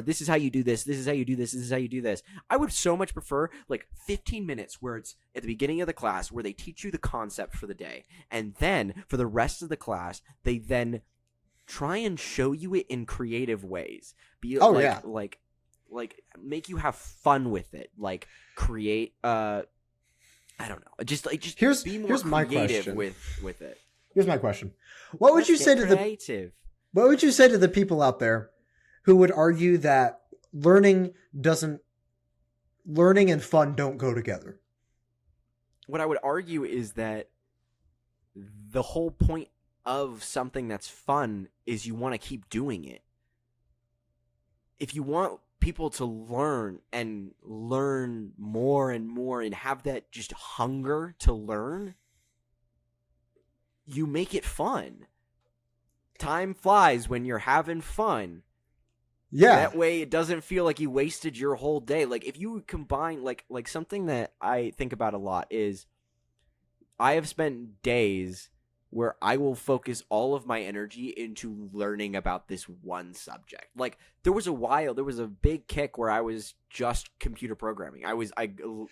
this is how you do this, this is how you do this, this is how you do this. I would so much prefer like 15 minutes where it's at the beginning of the class where they teach you the concept for the day, and then for the rest of the class they then try and show you it in creative ways. Like make you have fun with it. Like create I don't know. Just be more here's my creative question. with it. Here's my question. What would Let's you get say to creative. what would you say to the people out there who would argue that learning and fun don't go together? What I would argue is that the whole point of something that's fun is you want to keep doing it. If you want people to learn and learn more and more and have that just hunger to learn, you make it fun. Time flies when you're having fun. Yeah. That way it doesn't feel like you wasted your whole day. Like if you combine like something that I think about a lot is I have spent days where I will focus all of my energy into learning about this one subject. Like there was a big kick where I was just computer programming. I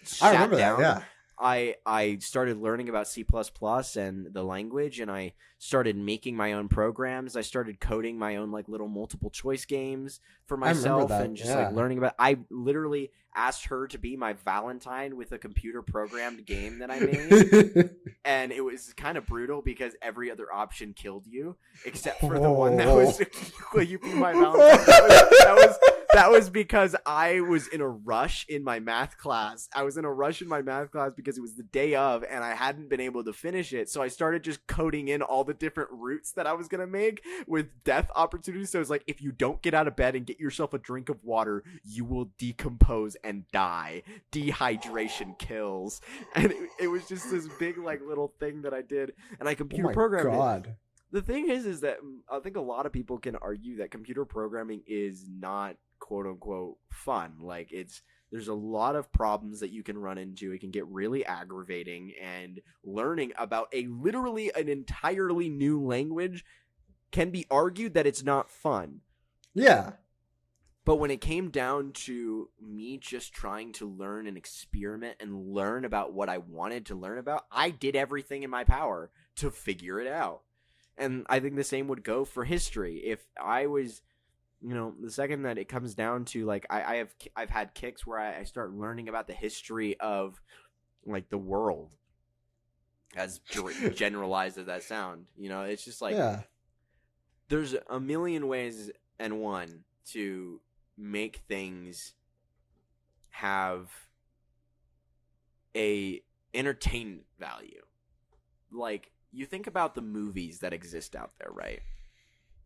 sat remember down. that, yeah. I started learning about C++ and the language, and I started making my own programs. I started coding my own like little multiple choice games for myself that, and just yeah. like learning about. I literally asked her to be my Valentine with a computer programmed game that I made. And it was kind of brutal because every other option killed you except for the one that was will you be my Valentine? That was because I was in a rush in my math class. Because it was the day of and I hadn't been able to finish it. So I started just coding in all the different routes that I was going to make with death opportunities. So it's like, if you don't get out of bed and get yourself a drink of water, you will decompose and die. Dehydration kills. And it was just this big like little thing that I did. And I computer programmed it. God. The thing is that I think a lot of people can argue that computer programming is not quote unquote fun. Like there's a lot of problems that you can run into. It can get really aggravating, and learning about literally an entirely new language can be argued that it's not fun. Yeah. But when it came down to me just trying to learn and experiment and learn about what I wanted to learn about, I did everything in my power to figure it out. And I think the same would go for history. If I was, the second that it comes down to like I've had kicks where I start learning about the history of like the world, as generalized as that sound. It's just like there's a million ways and one to make things have a entertainment value. Like, you think about the movies that exist out there, right?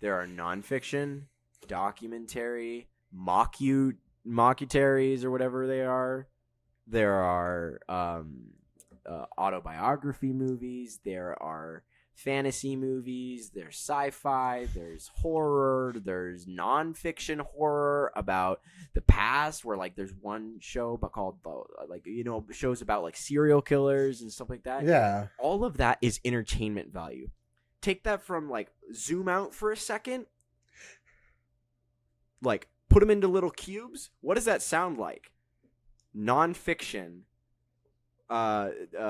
There are nonfiction, documentary, mockumentaries or whatever they are. There are autobiography movies. There are fantasy movies. There's sci-fi. There's horror. There's nonfiction horror about the past, where like there's one show called shows about like serial killers and stuff like that. Yeah. All of that is entertainment value. take that from like zoom out for a second, like put them into little cubes. What does that sound like? Nonfiction,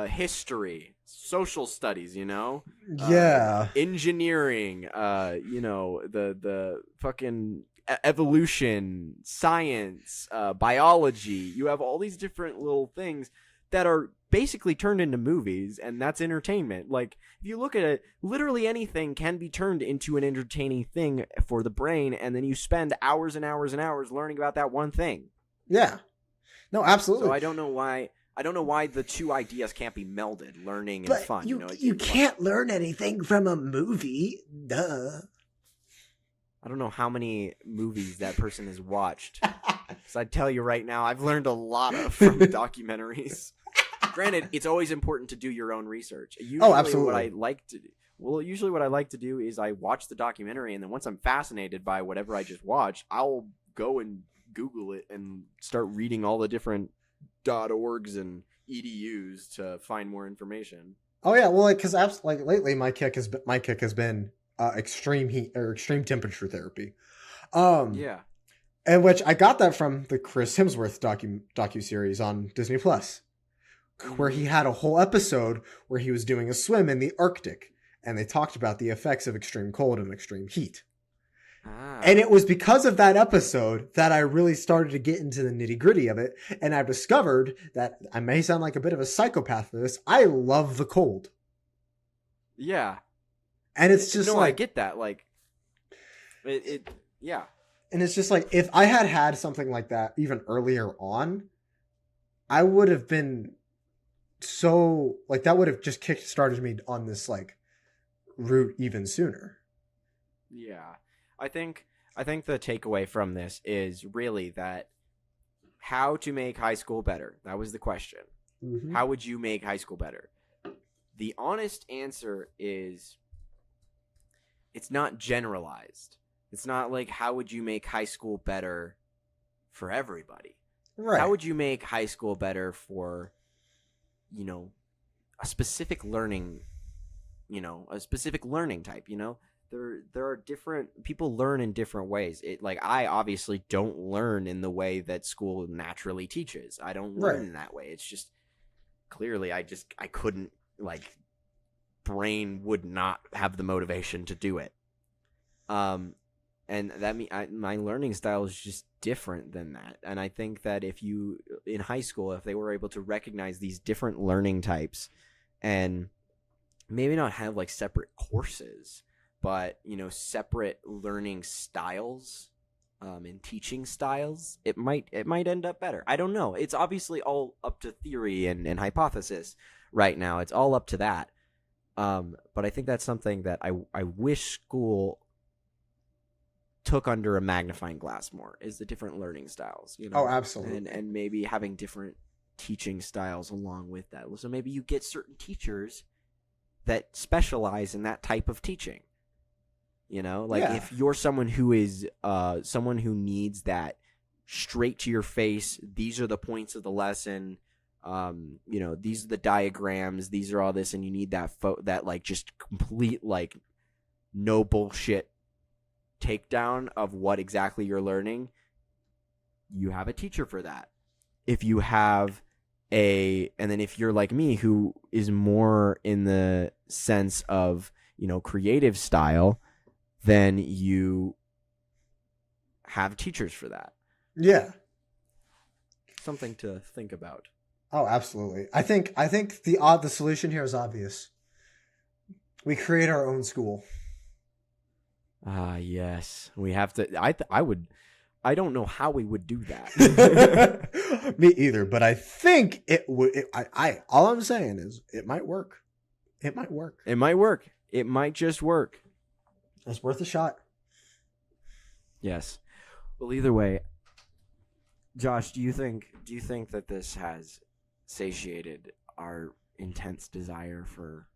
history, social studies, you know? Yeah. Engineering, you know, the fucking evolution, science, biology. You have all these different little things that are basically turned into movies, and that's entertainment. Like, if you look at it, literally anything can be turned into an entertaining thing for the brain, and then you spend hours and hours and hours learning about that one thing. Yeah. No, absolutely. So I don't know why the two ideas can't be melded, learning and But fun. you, know, you can't learn anything from a movie. Duh. I don't know how many movies that person has watched. Because I tell you right now, I've learned a lot from documentaries. Granted, it's always important to do your own research. Usually absolutely. What I like to do, usually what I like to do is I watch the documentary, and then once I'm fascinated by whatever I just watched, I'll go and Google it and start reading all the different .orgs and edus to find more information. Oh yeah, well, like because like lately my kick has been extreme heat or extreme temperature therapy. Yeah. And which I got that from the Chris Hemsworth docu series on Disney Plus, where he had a whole episode where he was doing a swim in the Arctic, and they talked about the effects of extreme cold and extreme heat. And it was because of that episode that I really started to get into the nitty gritty of it. And I've discovered that I may sound like a bit of a psychopath for this. I love the cold. Yeah. And it's just no, like, I get that. Like, yeah. And it's just like, if I had something like that even earlier on, I would have been so, like, that would have just kick-started me on this, like, route even sooner. Yeah. I think the takeaway from this is really that how to make high school better. That was the question. Mm-hmm. How would you make high school better? The honest answer is it's not generalized. It's not like how would you make high school better for everybody? Right. How would you make high school better for, you know, a specific learning, a specific learning type, There are different people learn in different ways. I obviously don't learn in the way that school naturally teaches. I don't learn in that way. It's just clearly I couldn't, brain would not have the motivation to do it. And that my learning style is just different than that. And I think that if you in high school, if they were able to recognize these different learning types and maybe not have separate courses, but separate learning styles and teaching styles, it might end up better. I don't know. It's obviously all up to theory and hypothesis right now. It's all up to that. But I think that's something that I wish school took under a magnifying glass more, is the different learning styles. Oh, absolutely. And maybe having different teaching styles along with that. So maybe you get certain teachers that specialize in that type of teaching. If you're someone who is someone who needs that straight to your face, these are the points of the lesson, these are the diagrams, these are all this, and you need that just complete no bullshit takedown of what exactly you're learning, you have a teacher for that. If you have and then if you're like me, who is more in the sense of creative style, then you have teachers for that. Yeah. Something to think about. Oh, absolutely. I think the solution here is obvious. We create our own school. Ah, yes. We have to. I don't know how we would do that. Me either, but I think it would. All I'm saying is it might work. It might work. It might work. It might just work. It's worth a shot. Yes. Well, either way, Josh, do you think that this has satiated our intense desire for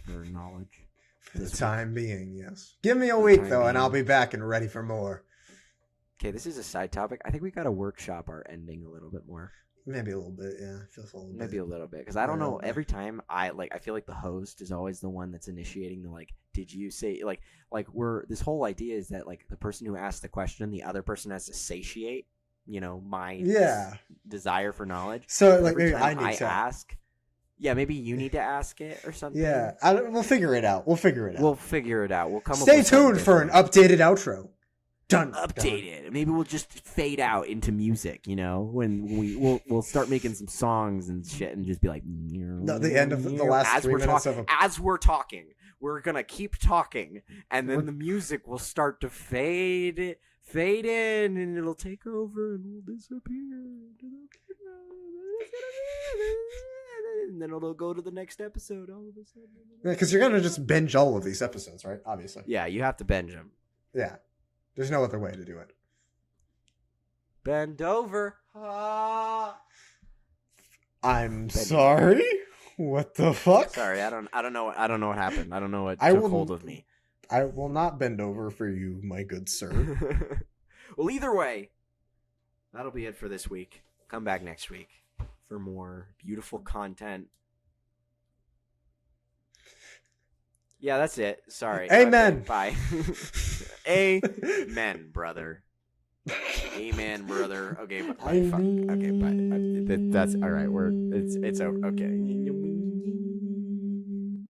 knowledge? For the time being, yes. Give me a week though, and I'll be back and ready for more. Okay, this is a side topic. I think we got to workshop our ending a little bit more. Maybe a little bit, yeah. Feels a little Maybe bit. a little bit, because I don't know. Yeah. Every time I feel like the host is always the one that's initiating the Did you say we're this whole idea is that the person who asked the question, the other person has to satiate, my Yeah. desire for knowledge. So Every maybe I time need to ask. Yeah, maybe you need to ask it or something. Yeah, we'll figure it out. We'll figure it out. We'll figure it out. We'll come. Stay up with something tuned for an different. updated outro. Done. Updated. Maybe we'll just fade out into music. When we'll start making some songs and shit, and just be like, The end of the last as 3 we're minutes talking. of As we're talking, we're gonna keep talking, and then the music will start to fade in, and it'll take over, and we'll disappear. And then it'll go to the next episode all of a sudden. because you're gonna just binge all of these episodes, right? Obviously. Yeah, you have to binge them. Yeah. There's no other way to do it. Bend over. I'm sorry. What the fuck? Sorry, I don't know what happened. I don't know what I took will- hold of me. I will not bend over for you, my good sir. Well, either way, that'll be it for this week. Come back next week for more beautiful content. Yeah, that's it. Sorry. Amen. Okay, bye. Amen, brother. Amen, brother. Okay, bye. Fuck. Okay, bye. That's all right. It's over. Okay.